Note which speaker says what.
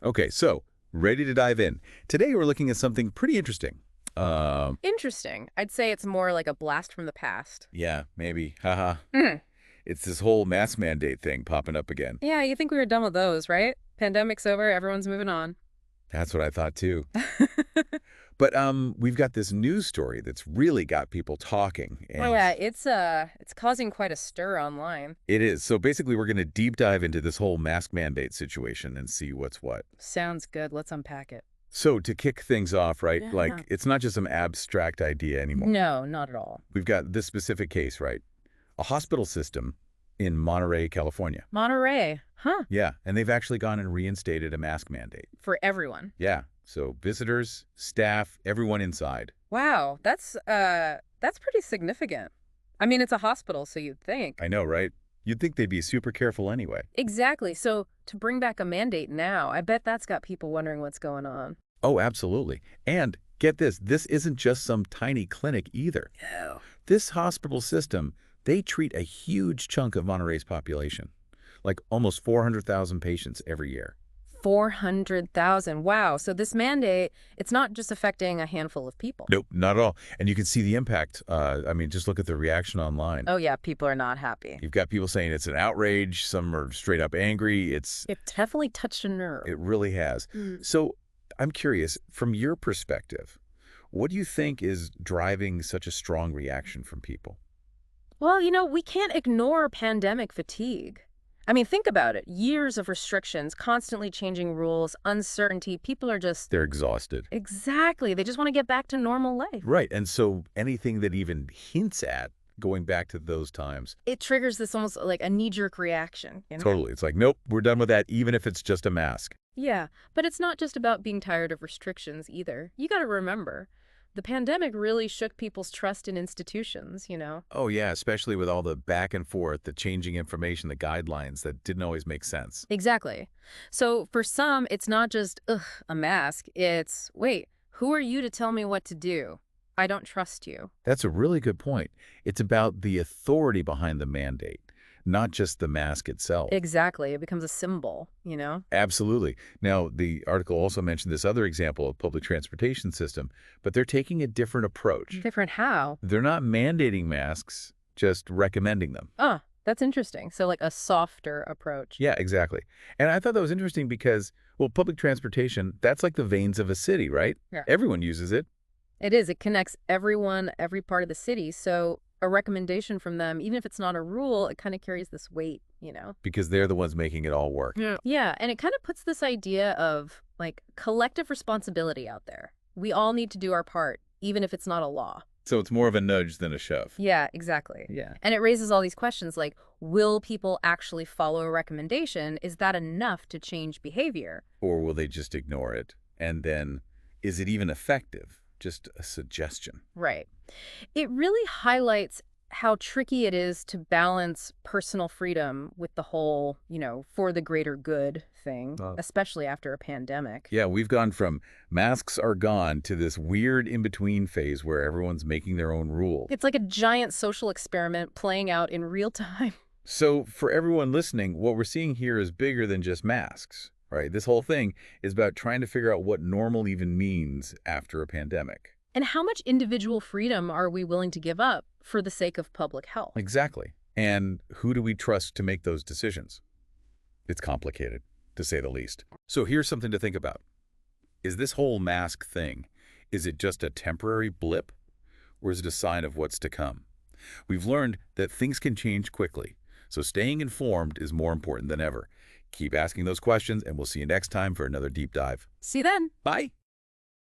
Speaker 1: Okay, so ready to dive in. Today we're looking at something pretty interesting.
Speaker 2: Interesting. I'd say it's more like a blast from the past.
Speaker 1: Yeah, maybe. Haha.
Speaker 2: Mm.
Speaker 1: It's this whole mask mandate thing popping up again.
Speaker 2: Yeah, you think we were done with those, right? Pandemic's over, everyone's moving on.
Speaker 1: That's what I thought too. But we've got this news story that's really got people talking,
Speaker 2: Oh
Speaker 1: and
Speaker 2: yeah, it's causing quite a stir online.
Speaker 1: it is. So basically, we're going to deep dive into this whole mask mandate situation and see what's what.
Speaker 2: Sounds good. Let's unpack it.
Speaker 1: So to kick things off, right?
Speaker 2: Yeah.
Speaker 1: Like it's not just some abstract idea anymore.
Speaker 2: No, not at all.
Speaker 1: We've got this specific case, right? A hospital system in Monterey, California.
Speaker 2: Monterey, huh?
Speaker 1: Yeah, and they've actually gone and reinstated a mask mandate.
Speaker 2: For everyone.
Speaker 1: Yeah, so visitors, staff, everyone inside.
Speaker 2: Wow, that's pretty significant. I mean, it's a hospital, so you'd think.
Speaker 1: I know, right? You'd think they'd be super careful anyway.
Speaker 2: Exactly. So to bring back a mandate now, I bet that's got people wondering what's going on.
Speaker 1: Oh, absolutely. And get this isn't just some tiny clinic either.
Speaker 2: Oh.
Speaker 1: This hospital system, they treat a huge chunk of Monterey's population, like almost 400,000 patients every year.
Speaker 2: 400,000. Wow. So this mandate, it's not just affecting a handful of people.
Speaker 1: Nope, not at all. And you can see the impact. I mean, just look at the reaction online.
Speaker 2: Oh, yeah. People are not happy.
Speaker 1: You've got people saying it's an outrage. Some are straight up angry.
Speaker 2: It definitely touched a nerve.
Speaker 1: It really has.
Speaker 2: Mm.
Speaker 1: So I'm curious, from your perspective, what do you think is driving such a strong reaction from people?
Speaker 2: Well, we can't ignore pandemic fatigue. I mean, think about it. Years of restrictions, constantly changing rules, uncertainty. People are just...
Speaker 1: They're exhausted.
Speaker 2: Exactly. They just want to get back to normal life.
Speaker 1: Right. And so anything that even hints at going back to those times.
Speaker 2: It triggers this almost like a knee-jerk reaction.
Speaker 1: Totally. It's like, nope, we're done with that, even if it's just a mask.
Speaker 2: Yeah, but it's not just about being tired of restrictions either. You got to remember, the pandemic really shook people's trust in institutions.
Speaker 1: Oh, yeah, especially with all the back and forth, the changing information, the guidelines that didn't always make sense.
Speaker 2: Exactly. So for some, it's not just, ugh, a mask. It's, wait, who are you to tell me what to do? I don't trust you.
Speaker 1: That's a really good point. It's about the authority behind the mandate, not just the mask itself.
Speaker 2: Exactly. It becomes a symbol.
Speaker 1: Absolutely. Now, the article also mentioned this other example of public transportation system, but they're taking a different approach.
Speaker 2: Different how?
Speaker 1: They're not mandating masks, just recommending them.
Speaker 2: Ah, that's interesting. So like a softer approach.
Speaker 1: Yeah, exactly. And I thought that was interesting because, well, public transportation, that's like the veins of a city, right?
Speaker 2: Yeah.
Speaker 1: Everyone uses it.
Speaker 2: It is. It connects everyone, every part of the city. So a recommendation from them, even if it's not a rule, it kind of carries this weight.
Speaker 1: Because they're the ones making it all work.
Speaker 2: Yeah. Yeah, and it kind of puts this idea of, like, collective responsibility out there. We all need to do our part, even if it's not a law.
Speaker 1: So it's more of a nudge than a shove.
Speaker 2: Yeah, exactly.
Speaker 1: Yeah.
Speaker 2: And it raises all these questions like, will people actually follow a recommendation? Is that enough to change behavior?
Speaker 1: Or will they just ignore it? And then, is it even effective? Just a suggestion.
Speaker 2: Right. It really highlights how tricky it is to balance personal freedom with the whole, for the greater good thing, especially after a pandemic.
Speaker 1: Yeah, we've gone from masks are gone to this weird in-between phase where everyone's making their own rules.
Speaker 2: It's like a giant social experiment playing out in real time.
Speaker 1: So for everyone listening, what we're seeing here is bigger than just masks, right? This whole thing is about trying to figure out what normal even means after a pandemic.
Speaker 2: And how much individual freedom are we willing to give up for the sake of public health?
Speaker 1: Exactly. And who do we trust to make those decisions? It's complicated, to say the least. So here's something to think about. Is this whole mask thing, is it just a temporary blip, or is it a sign of what's to come? We've learned that things can change quickly, so staying informed is more important than ever. Keep asking those questions, and we'll see you next time for another deep dive.
Speaker 2: See you then.
Speaker 1: Bye.